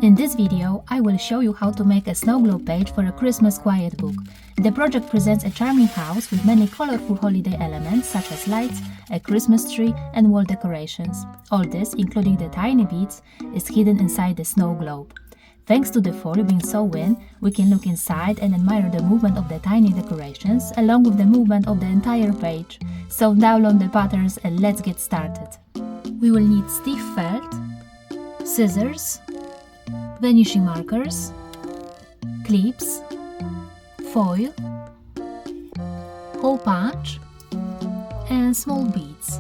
In this video, I will show you how to make a snow globe page for a Christmas quiet book. The project presents a charming house with many colorful holiday elements such as lights, a Christmas tree and wall decorations. All this, including the tiny beads, is hidden inside the snow globe. Thanks to the foil being sewn in, we can look inside and admire the movement of the tiny decorations along with the movement of the entire page. So download the patterns and let's get started. We will need stiff felt, scissors, vanishing markers, clips, foil, hole punch and small beads.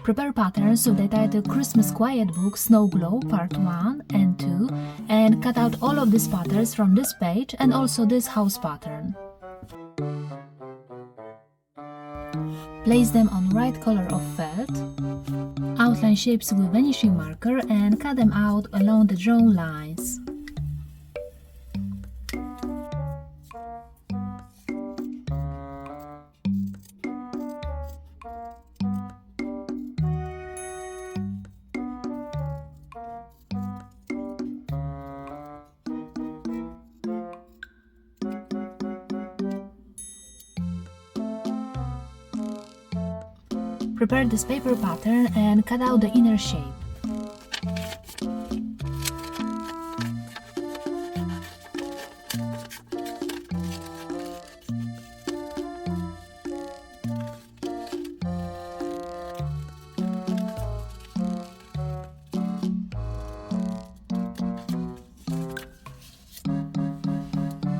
Prepare patterns of the title Christmas Quiet Book Snow Globe Part 1 and 2 and cut out all of these patterns from this page and also this house pattern. Place them on right color of felt. Outline shapes with vanishing marker and cut them out along the drawn lines. Prepare this paper pattern and cut out the inner shape.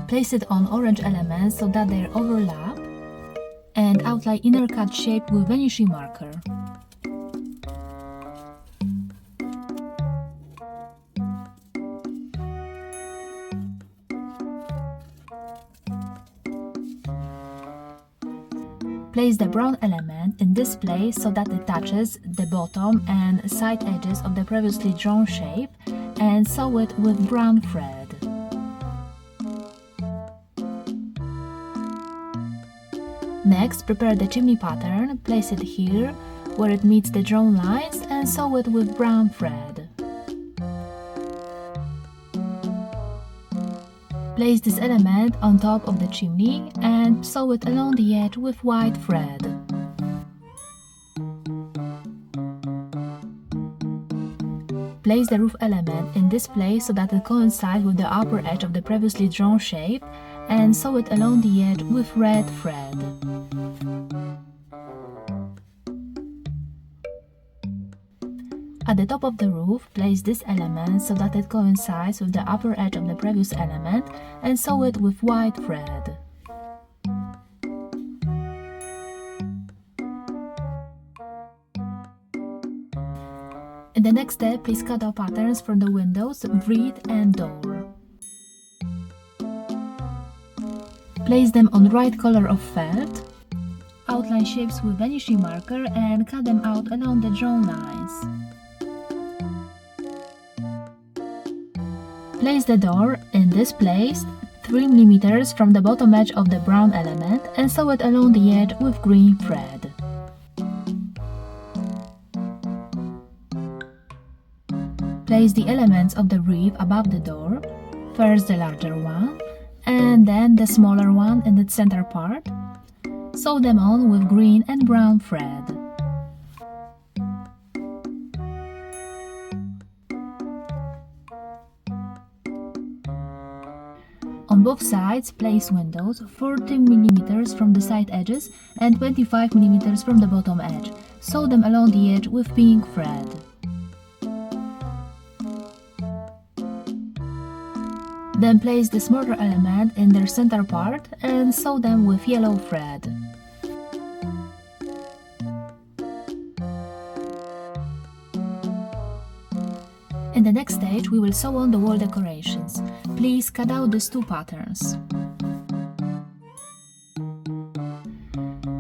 Place it on orange elements so that they overlap, and outline inner cut shape with vanishing marker. Place the brown element in this place so that it touches the bottom and side edges of the previously drawn shape and sew it with brown thread. Next, prepare the chimney pattern, place it here, where it meets the drawn lines, and sew it with brown thread. Place this element on top of the chimney and sew it along the edge with white thread. Place the roof element in this place so that it coincides with the upper edge of the previously drawn shape and sew it along the edge with red thread. At the top of the roof, place this element so that it coincides with the upper edge of the previous element and sew it with white thread. In the next step, please cut out patterns from the windows, wreath and door. Place them on right color of felt. Outline shapes with vanishing marker and cut them out along the drawn lines. Place the door in this place 3 mm from the bottom edge of the brown element and sew it along the edge with green thread. Place the elements of the wreath above the door, first the larger one and then the smaller one in the center part. Sew them on with green and brown thread. On both sides, place windows 14 mm from the side edges and 25 mm from the bottom edge. Sew them along the edge with pink thread. Then place the smaller element in their center part and sew them with yellow thread. In the next stage, we will sew on the wall decorations. Please cut out these 2 patterns.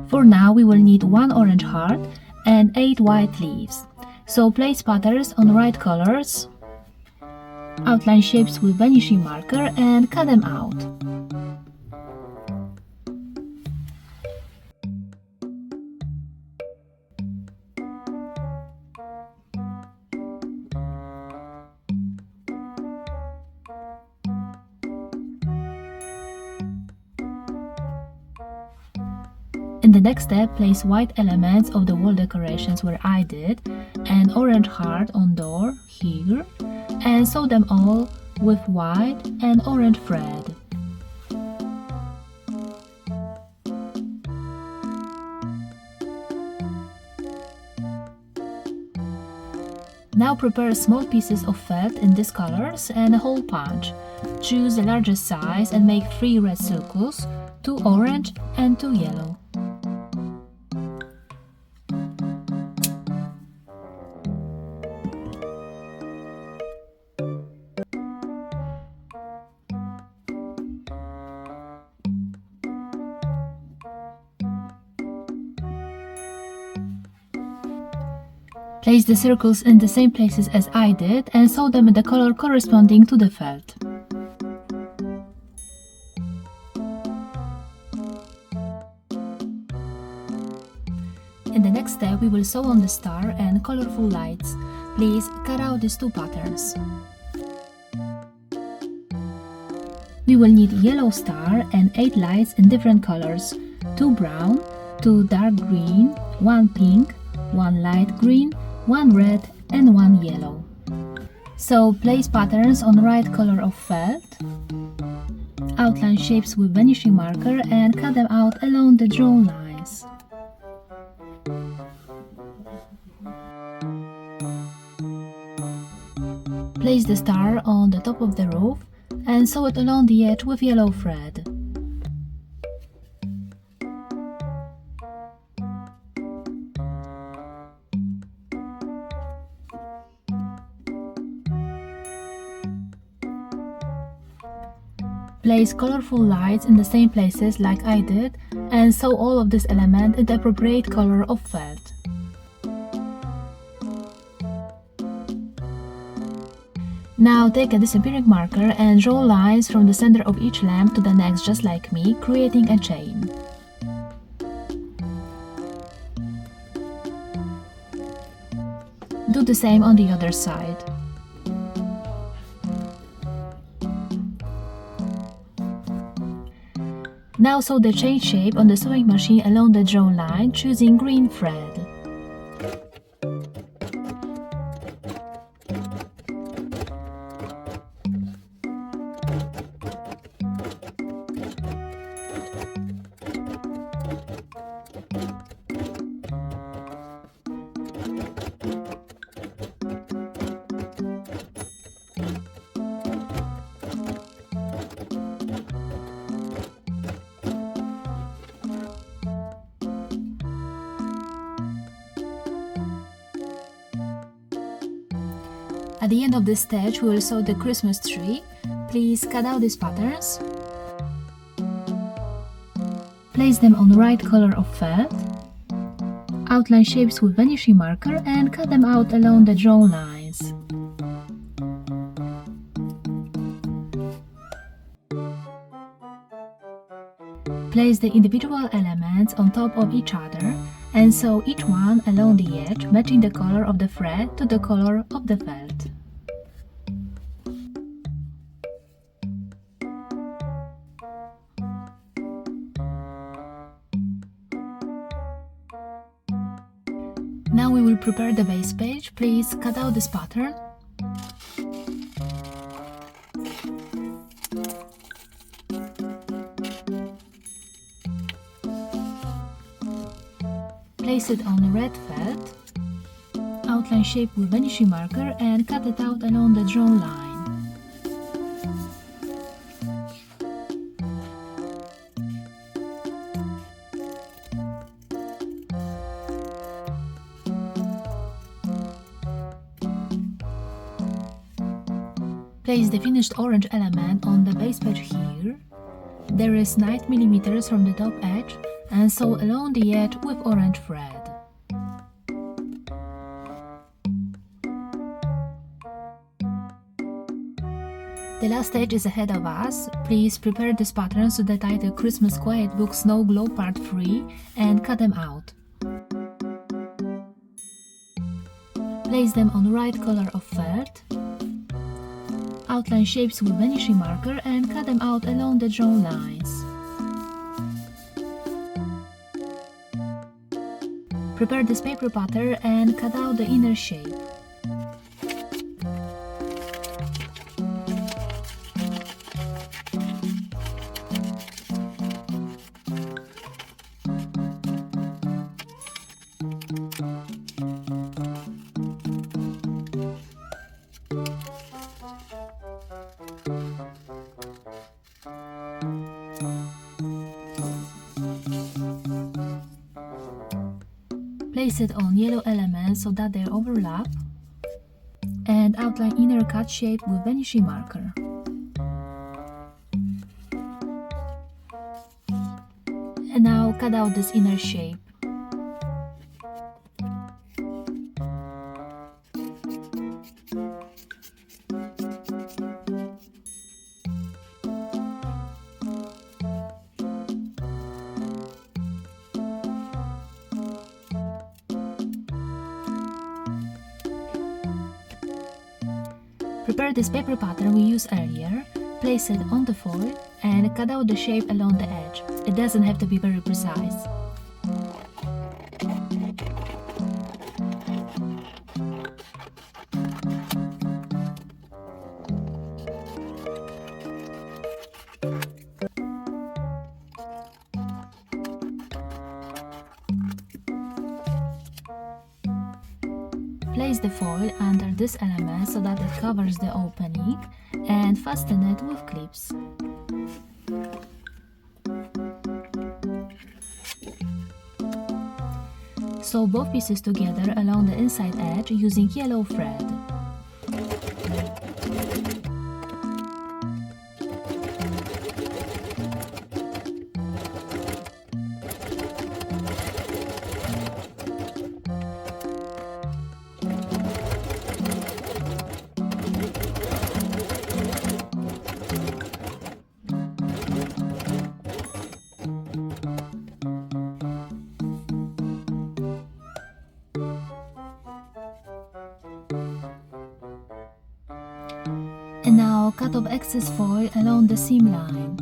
For now, we will need 1 orange heart and 8 white leaves. So place patterns on right colors, outline shapes with vanishing marker and cut them out. In the next step, place white elements of the wall decorations where I did, an orange heart on door here, and sew them all with white and orange thread. Now prepare small pieces of felt in these colors and a hole punch. Choose the largest size and make 3 red circles, 2 orange and 2 yellow. Place the circles in the same places as I did and sew them in the color corresponding to the felt. In the next step, we will sew on the star and colorful lights. Please cut out these 2 patterns. We will need yellow star and 8 lights in different colors: 2 brown, 2 dark green, 1 pink, 1 light green, 1 red and 1 yellow. So place patterns on the right color of felt, outline shapes with vanishing marker and cut them out along the drawn lines. Place the star on the top of the roof and sew it along the edge with yellow thread. Place colorful lights in the same places like I did and sew all of this element in the appropriate color of felt. Now take a disappearing marker and draw lines from the center of each lamp to the next, just like me, creating a chain. Do the same on the other side. Now sew the chain shape on the sewing machine along the drawn line, choosing green thread. At the end of this stage, we will sew the Christmas tree. Please cut out these patterns. Place them on the right color of felt. Outline shapes with vanishing marker and cut them out along the drawn lines. Place the individual elements on top of each other and sew each one along the edge, matching the color of the thread to the color of the felt. Now we will prepare the base page. Please cut out this pattern. Place it on red felt, outline shape with vanishing marker and cut it out along the drawn line. Place the finished orange element on the base page here. There is 9 mm from the top edge and sew along the edge with orange thread. The last stage is ahead of us. Please prepare these patterns to the title Christmas Quiet Book Snow Globe Part 3 and cut them out. Place them on the right color of felt. Outline shapes with vanishing marker and cut them out along the drawn lines. Prepare this paper pattern and cut out the inner shape. Place it on yellow elements so that they overlap, and outline inner cut shape with vanishing marker. And now cut out this inner shape. Prepare this paper pattern we used earlier, place it on the foil and cut out the shape along the edge. It doesn't have to be very precise. Place the foil under this element so that it covers the opening and fasten it with clips. Sew both pieces together along the inside edge using yellow thread. And now cut off excess foil along the seam line.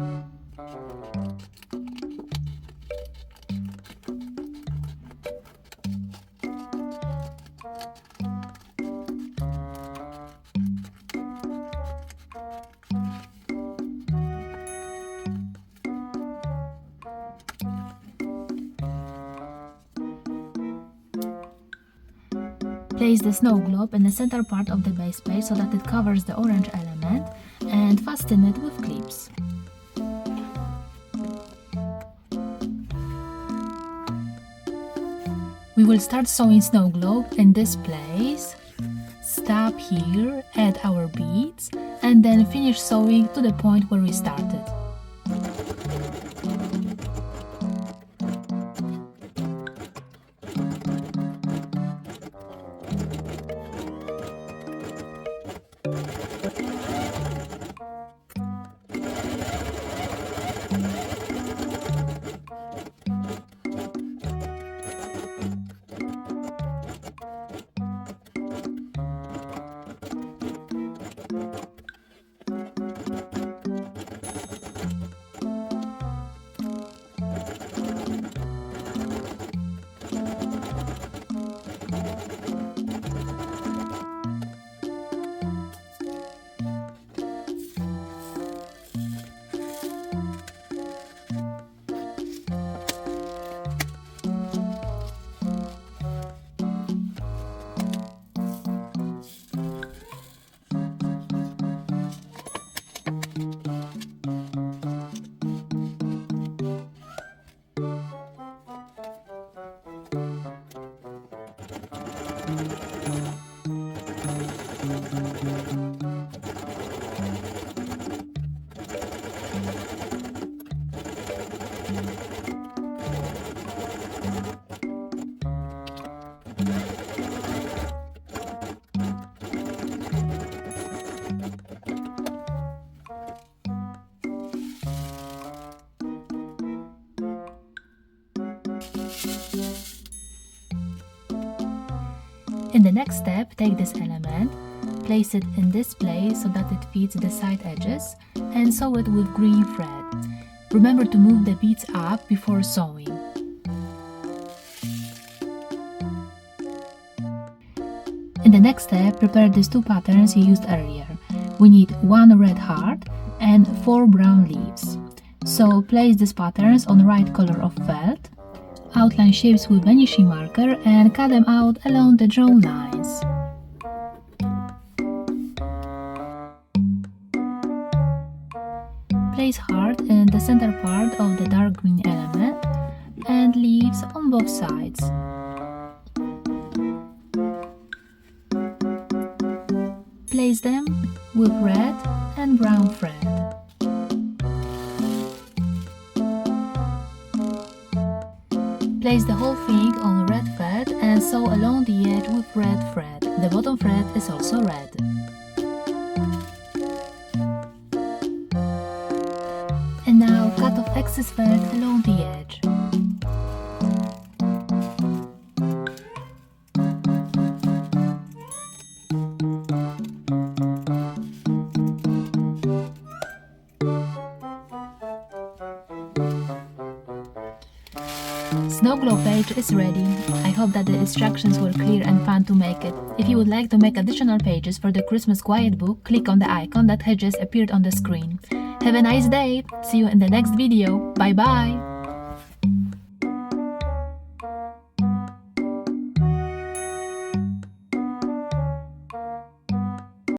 Place the snow globe in the center part of the base page so that it covers the orange element and fasten it with clips. We will start sewing snow globe in this place, stop here, add our beads, and then finish sewing to the point where we started. In the next step, take this element, place it in this place so that it fits the side edges, and sew it with green thread. Remember to move the beads up before sewing. In the next step, prepare these 2 patterns you used earlier. We need 1 red heart and 4 brown leaves. So place these patterns on right color of felt, outline shapes with vanishing marker and cut them out along the drawn lines. Place heart in the center part of the dark green element and leaves on both sides. Place them with red and brown thread. Place the whole thing on red thread and sew along the edge with red thread. The bottom thread is also red. And now cut off excess thread along the edge. Snow globe page is ready. I hope that the instructions were clear and fun to make it. If you would like to make additional pages for the Christmas Quiet Book, click on the icon that has just appeared on the screen. Have a nice day! See you in the next video. Bye bye!